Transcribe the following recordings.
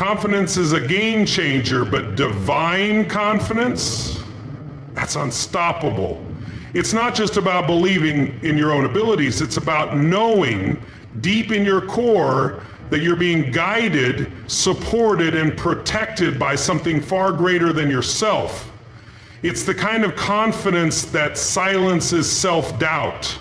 Confidence is a game changer, but divine confidence, that's unstoppable. It's not just about believing in your own abilities, it's about knowing deep in your core that you're being guided, supported, and protected by something far greater than yourself. It's the kind of confidence that silences self-doubt,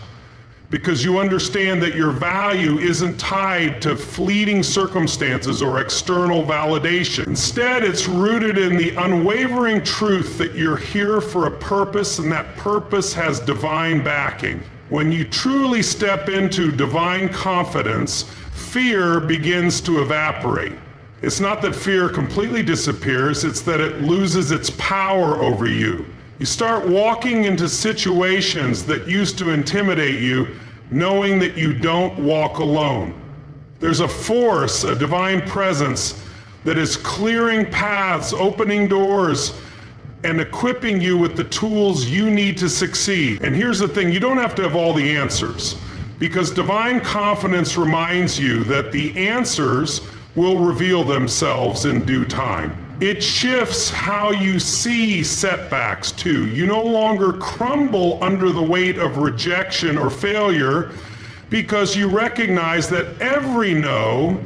because you understand that your value isn't tied to fleeting circumstances or external validation. Instead, it's rooted in the unwavering truth that you're here for a purpose, and that purpose has divine backing. When you truly step into divine confidence, fear begins to evaporate. It's not that fear completely disappears, it's that it loses its power over you. You start walking into situations that used to intimidate you, knowing that you don't walk alone. There's a force, a divine presence that is clearing paths, opening doors, and equipping you with the tools you need to succeed. And here's the thing, you don't have to have all the answers, because divine confidence reminds you that the answers will reveal themselves in due time. It shifts how you see setbacks too. You no longer crumble under the weight of rejection or failure, because you recognize that every no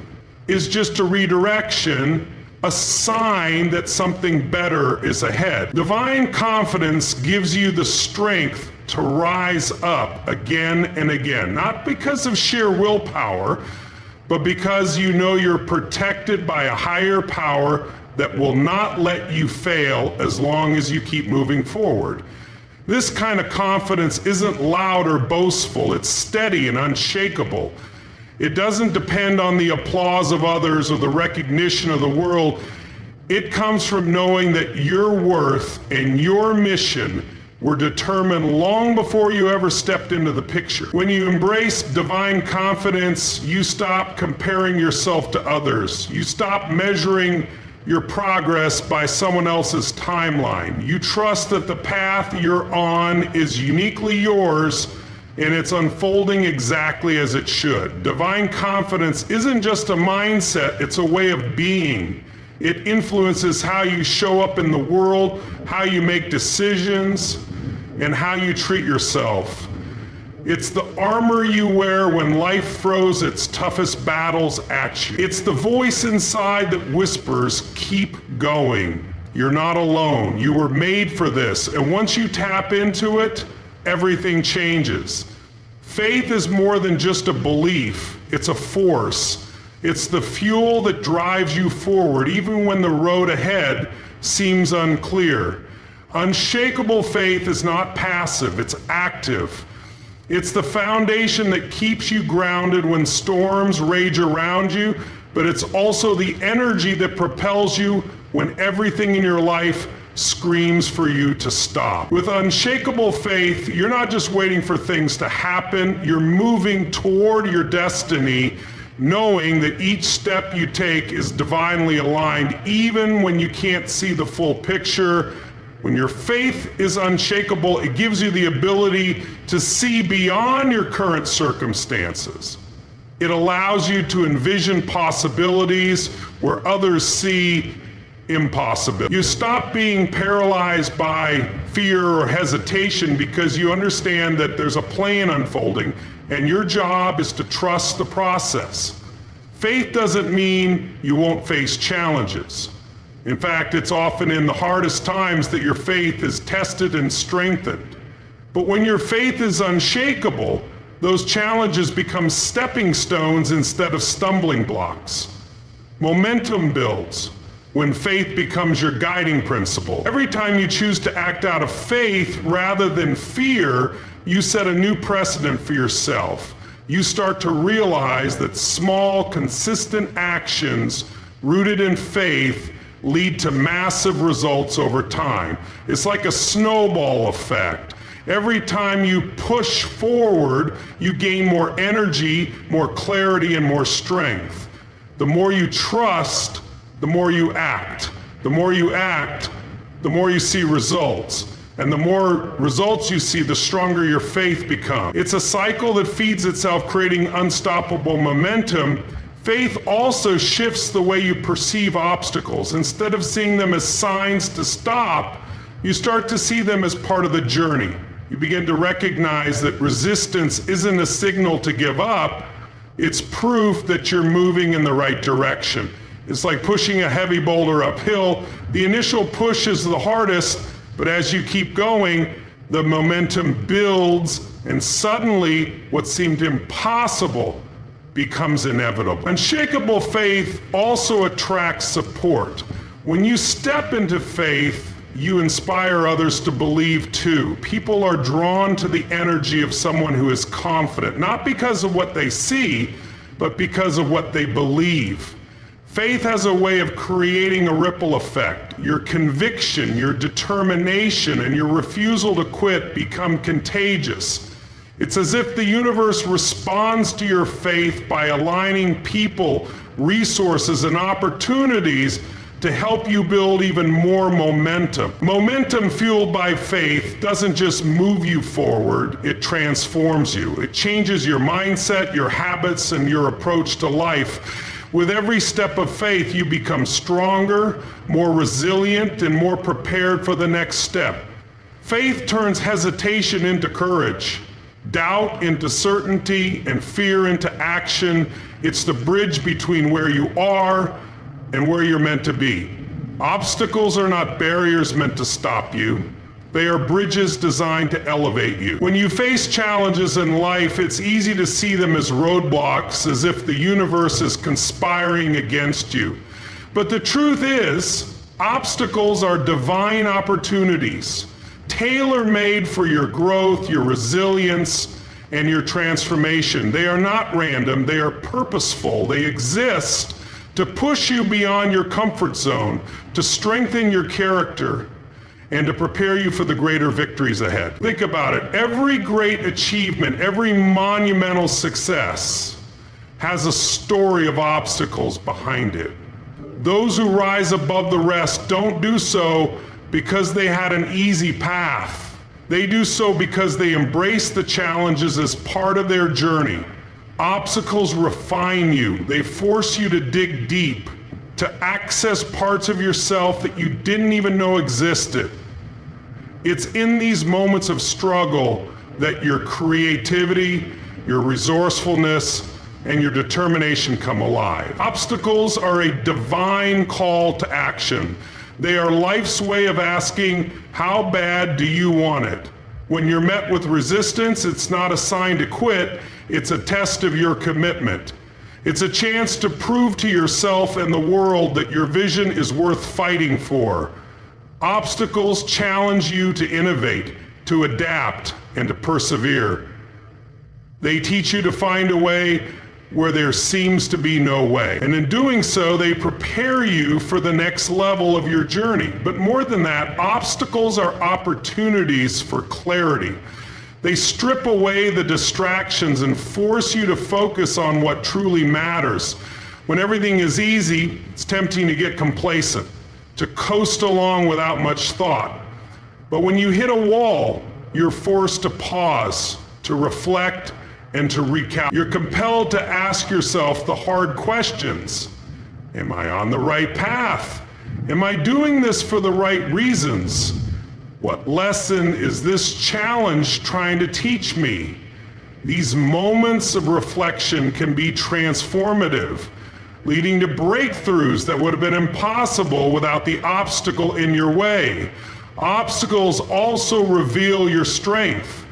is just a redirection, a sign that something better is ahead. Divine confidence gives you the strength to rise up again and again, not because of sheer willpower, but because you know you're protected by a higher power that will not let you fail as long as you keep moving forward. This kind of confidence isn't loud or boastful, it's steady and unshakable. It doesn't depend on the applause of others or the recognition of the world. It comes from knowing that your worth and your mission were determined long before you ever stepped into the picture. When you embrace divine confidence, you stop comparing yourself to others. You stop measuring your progress by someone else's timeline. You trust that the path you're on is uniquely yours, and it's unfolding exactly as it should. Divine confidence isn't just a mindset, it's a way of being. It influences how you show up in the world, how you make decisions, and how you treat yourself. It's the armor you wear when life throws its toughest battles at you. It's the voice inside that whispers, keep going. You're not alone. You were made for this. And once you tap into it, everything changes. Faith is more than just a belief. It's a force. It's the fuel that drives you forward, even when the road ahead seems unclear. Unshakable faith is not passive, it's active. It's the foundation that keeps you grounded when storms rage around you, but it's also the energy that propels you when everything in your life screams for you to stop. With unshakable faith, you're not just waiting for things to happen, you're moving toward your destiny, knowing that each step you take is divinely aligned, even when you can't see the full picture. When your faith is unshakable, it gives you the ability to see beyond your current circumstances. It allows you to envision possibilities where others see impossibility. You stop being paralyzed by fear or hesitation because you understand that there's a plan unfolding, and your job is to trust the process. Faith doesn't mean you won't face challenges. In fact, it's often in the hardest times that your faith is tested and strengthened. But when your faith is unshakable, those challenges become stepping stones instead of stumbling blocks. Momentum builds when faith becomes your guiding principle. Every time you choose to act out of faith rather than fear, you set a new precedent for yourself. You start to realize that small, consistent actions rooted in faith lead to massive results over time. It's like a snowball effect. Every time you push forward, you gain more energy, more clarity, and more strength. The more you trust, the more you act. The more you act, the more you see results. And the more results you see, the stronger your faith becomes. It's a cycle that feeds itself, creating unstoppable momentum. Faith also shifts the way you perceive obstacles. Instead of seeing them as signs to stop, you start to see them as part of the journey. You begin to recognize that resistance isn't a signal to give up, it's proof that you're moving in the right direction. It's like pushing a heavy boulder uphill. The initial push is the hardest, but as you keep going, the momentum builds, and suddenly what seemed impossible becomes inevitable. Unshakable faith also attracts support. When you step into faith, you inspire others to believe too. People are drawn to the energy of someone who is confident, not because of what they see, but because of what they believe. Faith has a way of creating a ripple effect. Your conviction, your determination, and your refusal to quit become contagious. It's as if the universe responds to your faith by aligning people, resources, and opportunities to help you build even more momentum. Momentum fueled by faith doesn't just move you forward, it transforms you. It changes your mindset, your habits, and your approach to life. With every step of faith, you become stronger, more resilient, and more prepared for the next step. Faith turns hesitation into courage, doubt into certainty, and fear into action. It's the bridge between where you are and where you're meant to be. Obstacles are not barriers meant to stop you. They are bridges designed to elevate you. When you face challenges in life, it's easy to see them as roadblocks, as if the universe is conspiring against you. But the truth is, obstacles are divine opportunities, tailor-made for your growth, your resilience, and your transformation. They are not random, they are purposeful. They exist to push you beyond your comfort zone, to strengthen your character, and to prepare you for the greater victories ahead. Think about it. Every great achievement, every monumental success has a story of obstacles behind it. Those who rise above the rest don't do so because they had an easy path. They do so because they embrace the challenges as part of their journey. Obstacles refine you. They force you to dig deep, to access parts of yourself that you didn't even know existed. It's in these moments of struggle that your creativity, your resourcefulness, and your determination come alive. Obstacles are a divine call to action. They are life's way of asking, how bad do you want it? When you're met with resistance, it's not a sign to quit, it's a test of your commitment. It's a chance to prove to yourself and the world that your vision is worth fighting for. Obstacles challenge you to innovate, to adapt, and to persevere. They teach you to find a way where there seems to be no way. And in doing so, they prepare you for the next level of your journey. But more than that, obstacles are opportunities for clarity. They strip away the distractions and force you to focus on what truly matters. When everything is easy, it's tempting to get complacent, to coast along without much thought. But when you hit a wall, you're forced to pause, to reflect, and to recount. You're compelled to ask yourself the hard questions. Am I on the right path? Am I doing this for the right reasons? What lesson is this challenge trying to teach me? These moments of reflection can be transformative, leading to breakthroughs that would have been impossible without the obstacle in your way. Obstacles also reveal your strength.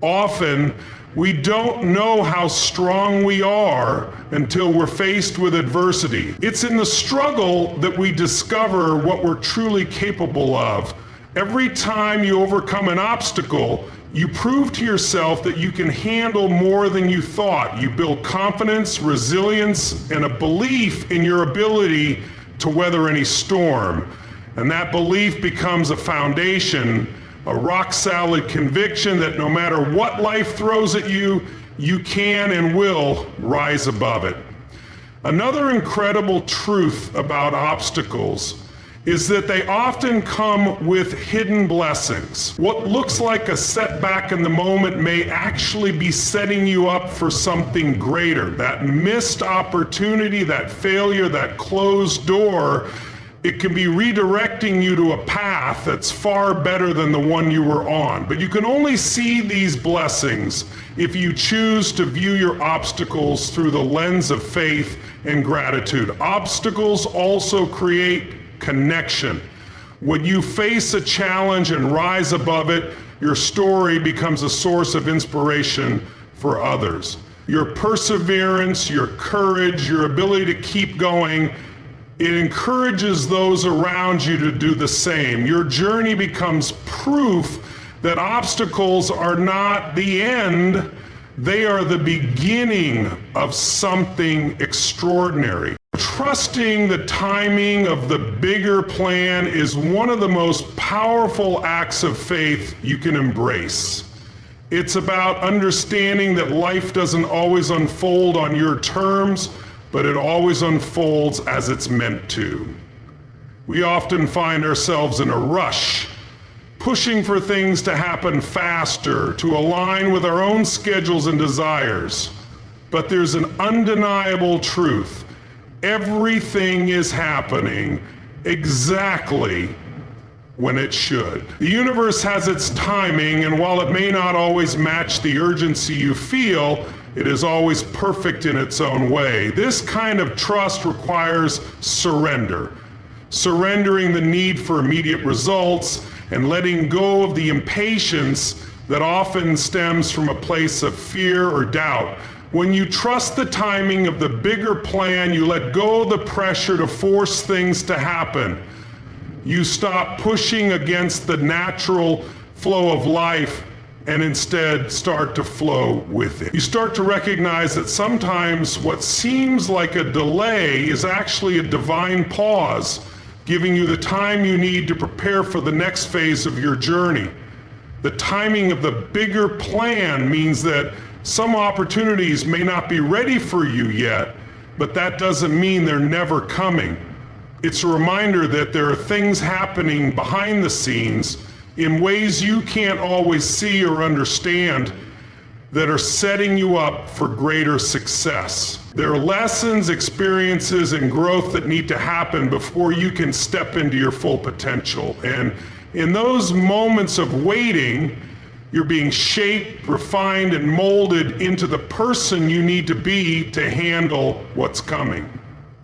Often, we don't know how strong we are until we're faced with adversity. It's in the struggle that we discover what we're truly capable of. Every time you overcome an obstacle, you prove to yourself that you can handle more than you thought. You build confidence, resilience, and a belief in your ability to weather any storm. And that belief becomes a foundation, a rock-solid conviction that no matter what life throws at you, you can and will rise above it. Another incredible truth about obstacles is that they often come with hidden blessings. What looks like a setback in the moment may actually be setting you up for something greater. That missed opportunity, that failure, that closed door, it can be redirecting you to a path that's far better than the one you were on. But you can only see these blessings if you choose to view your obstacles through the lens of faith and gratitude. Obstacles also create connection. When you face a challenge and rise above it, your story becomes a source of inspiration for others. Your perseverance, your courage, your ability to keep going, it encourages those around you to do the same. Your journey becomes proof that obstacles are not the end, they are the beginning of something extraordinary. Trusting the timing of the bigger plan is one of the most powerful acts of faith you can embrace. It's about understanding that life doesn't always unfold on your terms, but it always unfolds as it's meant to. We often find ourselves in a rush, pushing for things to happen faster, to align with our own schedules and desires. But there's an undeniable truth. Everything is happening exactly when it should. The universe has its timing, and while it may not always match the urgency you feel, it is always perfect in its own way. This kind of trust requires surrender. Surrendering the need for immediate results and letting go of the impatience that often stems from a place of fear or doubt. When you trust the timing of the bigger plan, you let go of the pressure to force things to happen. You stop pushing against the natural flow of life and instead start to flow with it. You start to recognize that sometimes what seems like a delay is actually a divine pause, giving you the time you need to prepare for the next phase of your journey. The timing of the bigger plan means that some opportunities may not be ready for you yet, but that doesn't mean they're never coming. It's a reminder that there are things happening behind the scenes in ways you can't always see or understand that are setting you up for greater success. There are lessons, experiences, and growth that need to happen before you can step into your full potential. And in those moments of waiting, you're being shaped, refined, and molded into the person you need to be to handle what's coming.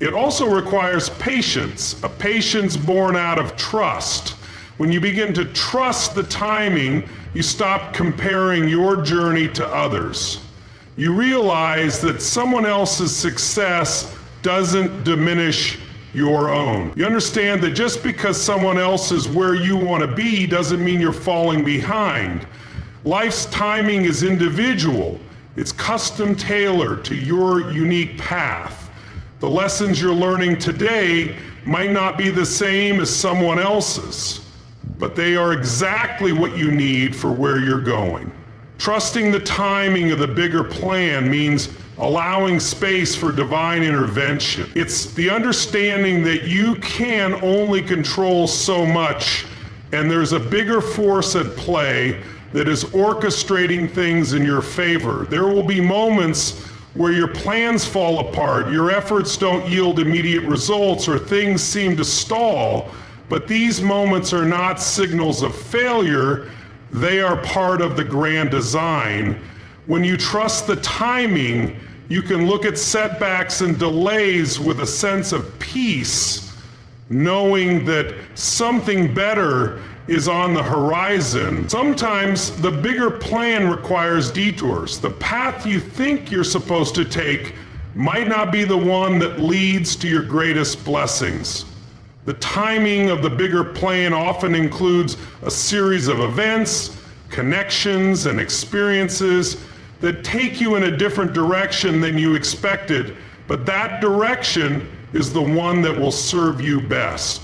It also requires patience, a patience born out of trust. When you begin to trust the timing, you stop comparing your journey to others. You realize that someone else's success doesn't diminish your own. You understand that just because someone else is where you want to be doesn't mean you're falling behind. Life's timing is individual. It's custom tailored to your unique path. The lessons you're learning today might not be the same as someone else's, but they are exactly what you need for where you're going. Trusting the timing of the bigger plan means allowing space for divine intervention. It's the understanding that you can only control so much, and there's a bigger force at play that is orchestrating things in your favor. There will be moments where your plans fall apart, your efforts don't yield immediate results, or things seem to stall, but these moments are not signals of failure, they are part of the grand design. When you trust the timing, you can look at setbacks and delays with a sense of peace, knowing that something better is on the horizon. Sometimes the bigger plan requires detours. The path you think you're supposed to take might not be the one that leads to your greatest blessings. The timing of the bigger plan often includes a series of events, connections, and experiences that take you in a different direction than you expected, but that direction is the one that will serve you best.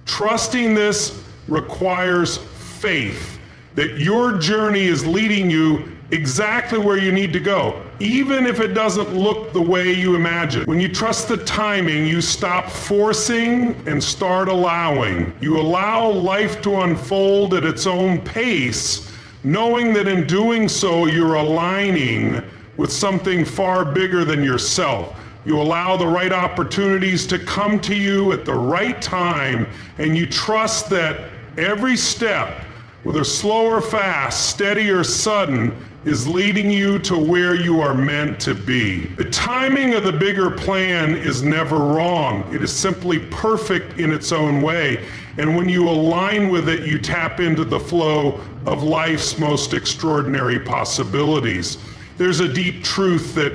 Trusting this requires faith that your journey is leading you exactly where you need to go, even if it doesn't look the way you imagine. When you trust the timing, you stop forcing and start allowing. You allow life to unfold at its own pace, knowing that in doing so, you're aligning with something far bigger than yourself. You allow the right opportunities to come to you at the right time, and you trust that every step, whether slow or fast, steady or sudden, is leading you to where you are meant to be. The timing of the bigger plan is never wrong. It is simply perfect in its own way. And when you align with it, you tap into the flow of life's most extraordinary possibilities. There's a deep truth that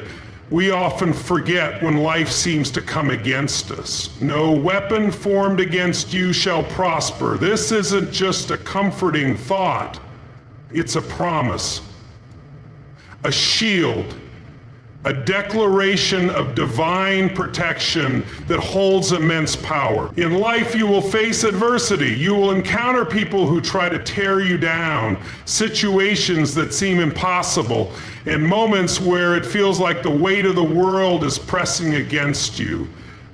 we often forget when life seems to come against us. No weapon formed against you shall prosper. This isn't just a comforting thought, it's a promise, a shield, a declaration of divine protection that holds immense power. In life, you will face adversity. You will encounter people who try to tear you down, situations that seem impossible, and moments where it feels like the weight of the world is pressing against you.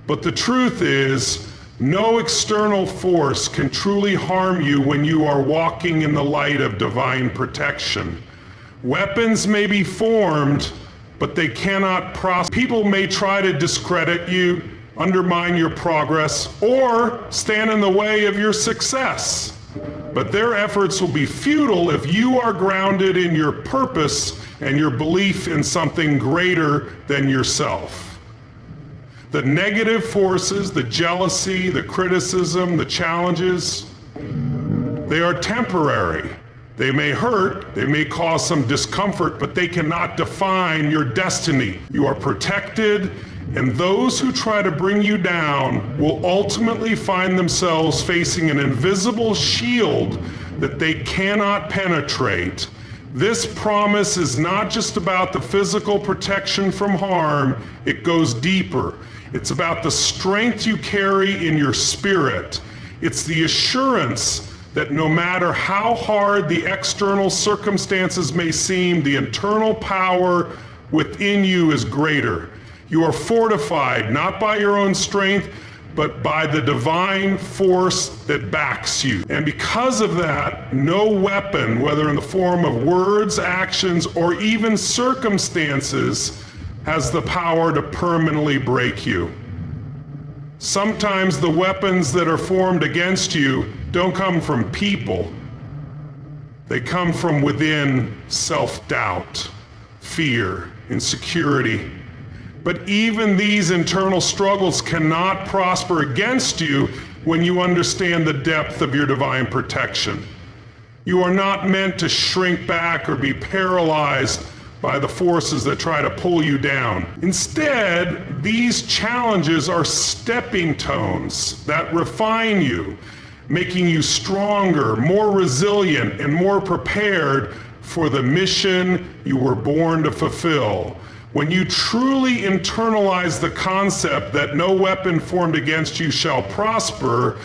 But the truth is, no external force can truly harm you when you are walking in the light of divine protection. Weapons may be formed, but they cannot prosper. People may try to discredit you, undermine your progress, or stand in the way of your success. But their efforts will be futile if you are grounded in your purpose and your belief in something greater than yourself. The negative forces, the jealousy, the criticism, the challenges, they are temporary. They may hurt, they may cause some discomfort, but they cannot define your destiny. You are protected, and those who try to bring you down will ultimately find themselves facing an invisible shield that they cannot penetrate. This promise is not just about the physical protection from harm, it goes deeper. It's about the strength you carry in your spirit. It's the assurance that no matter how hard the external circumstances may seem, the internal power within you is greater. You are fortified not by your own strength, but by the divine force that backs you. And because of that, no weapon, whether in the form of words, actions, or even circumstances, has the power to permanently break you. Sometimes the weapons that are formed against you don't come from people. They come from within self-doubt, fear, insecurity. But even these internal struggles cannot prosper against you when you understand the depth of your divine protection. You are not meant to shrink back or be paralyzed by the forces that try to pull you down. Instead, these challenges are stepping stones that refine you, making you stronger, more resilient, and more prepared for the mission you were born to fulfill. When you truly internalize the concept that no weapon formed against you shall prosper,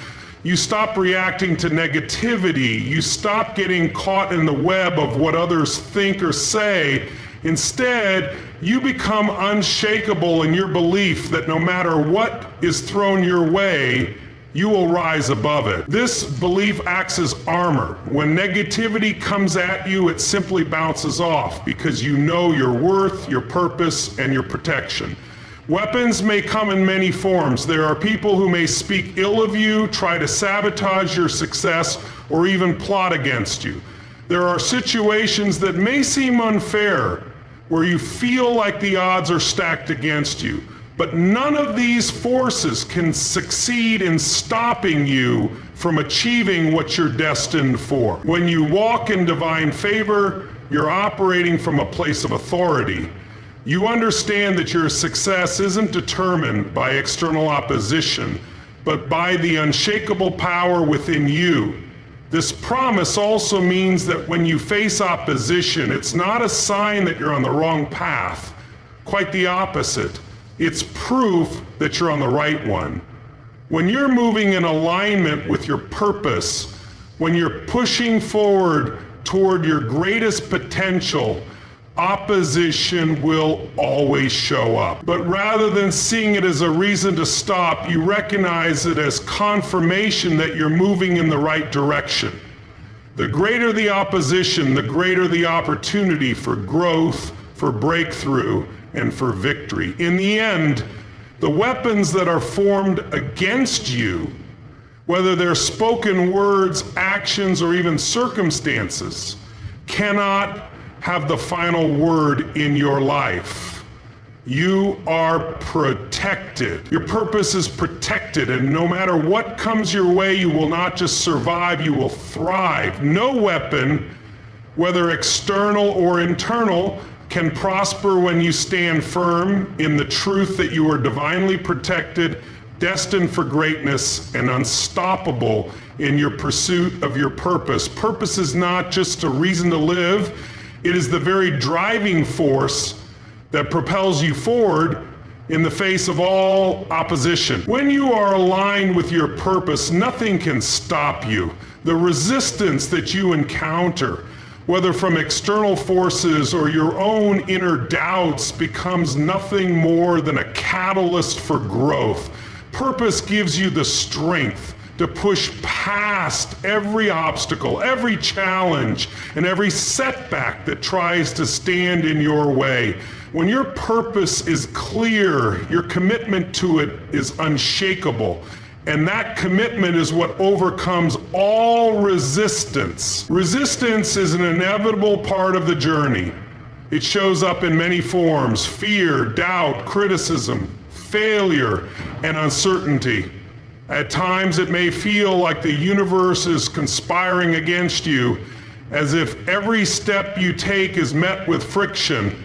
you stop reacting to negativity. You stop getting caught in the web of what others think or say. Instead, you become unshakable in your belief that no matter what is thrown your way, you will rise above it. This belief acts as armor. When negativity comes at you, it simply bounces off because you know your worth, your purpose, and your protection. Weapons may come in many forms. There are people who may speak ill of you, try to sabotage your success, or even plot against you. There are situations that may seem unfair, where you feel like the odds are stacked against you. But none of these forces can succeed in stopping you from achieving what you're destined for. When you walk in divine favor, you're operating from a place of authority. You understand that your success isn't determined by external opposition, but by the unshakable power within you. This promise also means that when you face opposition, it's not a sign that you're on the wrong path. Quite the opposite. It's proof that you're on the right one. When you're moving in alignment with your purpose, when you're pushing forward toward your greatest potential, opposition will always show up. But rather than seeing it as a reason to stop, you recognize it as confirmation that you're moving in the right direction. The greater the opposition, the greater the opportunity for growth, for breakthrough, and for victory. In the end, the weapons that are formed against you, whether they're spoken words, actions, or even circumstances, cannot have the final word in your life. You are protected. Your purpose is protected, and no matter what comes your way, you will not just survive, you will thrive. No weapon, whether external or internal, can prosper when you stand firm in the truth that you are divinely protected, destined for greatness, and unstoppable in your pursuit of your purpose. Purpose is not just a reason to live, it is the very driving force that propels you forward in the face of all opposition. When you are aligned with your purpose, nothing can stop you. The resistance that you encounter, whether from external forces or your own inner doubts, becomes nothing more than a catalyst for growth. Purpose gives you the strength to push past every obstacle, every challenge, and every setback that tries to stand in your way. When your purpose is clear, your commitment to it is unshakable. And that commitment is what overcomes all resistance. Resistance is an inevitable part of the journey. It shows up in many forms: fear, doubt, criticism, failure, and uncertainty. At times it may feel like the universe is conspiring against you, as if every step you take is met with friction.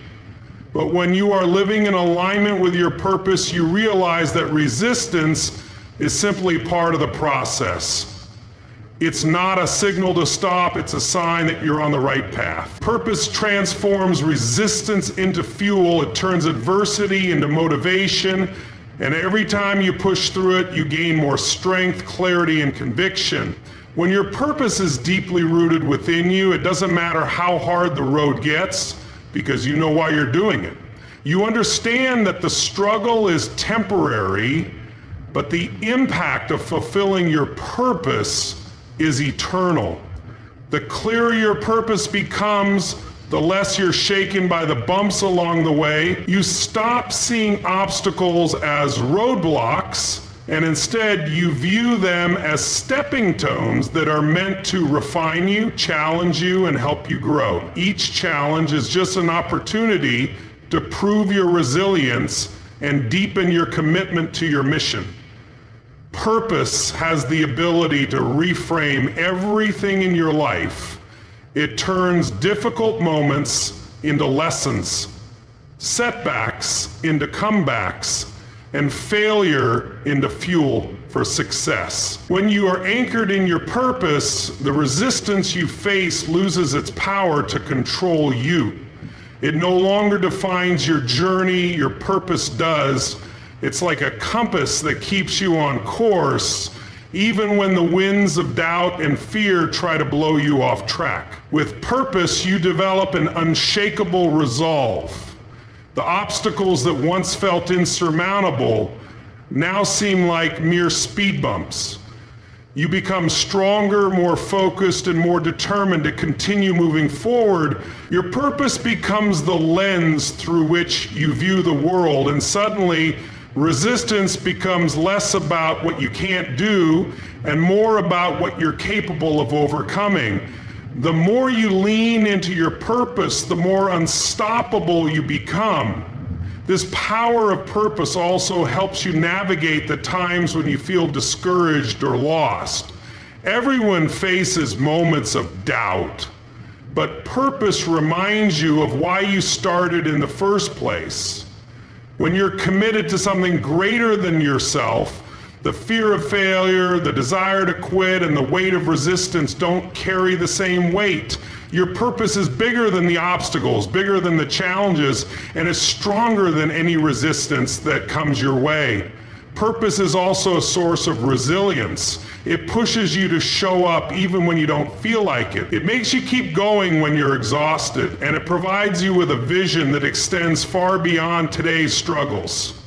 But when you are living in alignment with your purpose, you realize that resistance is simply part of the process. It's not a signal to stop, it's a sign that you're on the right path. Purpose transforms resistance into fuel, it turns adversity into motivation, and every time you push through it, you gain more strength, clarity, and conviction. When your purpose is deeply rooted within you, it doesn't matter how hard the road gets, because you know why you're doing it. You understand that the struggle is temporary, but the impact of fulfilling your purpose is eternal. The clearer your purpose becomes, the less you're shaken by the bumps along the way. You stop seeing obstacles as roadblocks, and instead you view them as stepping stones that are meant to refine you, challenge you, and help you grow. Each challenge is just an opportunity to prove your resilience and deepen your commitment to your mission. Purpose has the ability to reframe everything in your life. It turns difficult moments into lessons, setbacks into comebacks, and failure into fuel for success. When you are anchored in your purpose, the resistance you face loses its power to control you. It no longer defines your journey, your purpose does. It's like a compass that keeps you on course, even when the winds of doubt and fear try to blow you off track. With purpose, you develop an unshakable resolve. The obstacles that once felt insurmountable now seem like mere speed bumps. You become stronger, more focused, and more determined to continue moving forward. Your purpose becomes the lens through which you view the world, and suddenly resistance becomes less about what you can't do and more about what you're capable of overcoming. The more you lean into your purpose, the more unstoppable you become. This power of purpose also helps you navigate the times when you feel discouraged or lost. Everyone faces moments of doubt, but purpose reminds you of why you started in the first place. When you're committed to something greater than yourself, the fear of failure, the desire to quit, and the weight of resistance don't carry the same weight. Your purpose is bigger than the obstacles, bigger than the challenges, and is stronger than any resistance that comes your way. Purpose is also a source of resilience. It pushes you to show up even when you don't feel like it. It makes you keep going when you're exhausted, and it provides you with a vision that extends far beyond today's struggles.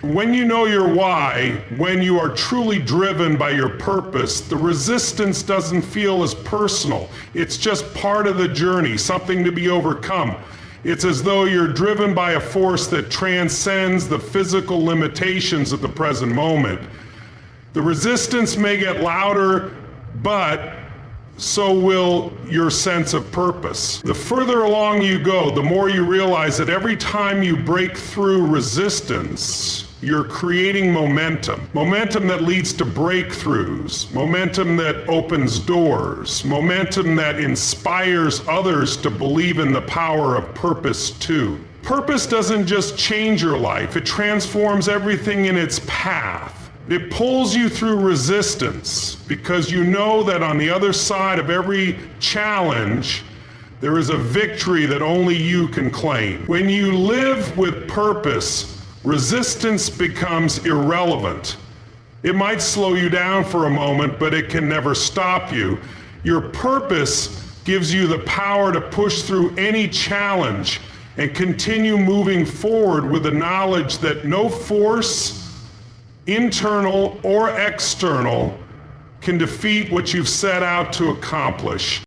When you know your why, when you are truly driven by your purpose, the resistance doesn't feel as personal. It's just part of the journey, something to be overcome. It's as though you're driven by a force that transcends the physical limitations of the present moment. The resistance may get louder, but so will your sense of purpose. The further along you go, the more you realize that every time you break through resistance, you're creating momentum. Momentum that leads to breakthroughs. Momentum that opens doors. Momentum that inspires others to believe in the power of purpose too. Purpose doesn't just change your life, it transforms everything in its path. It pulls you through resistance because you know that on the other side of every challenge, there is a victory that only you can claim. When you live with purpose, resistance becomes irrelevant. It might slow you down for a moment, but it can never stop you. Your purpose gives you the power to push through any challenge and continue moving forward with the knowledge that no force, internal or external, can defeat what you've set out to accomplish.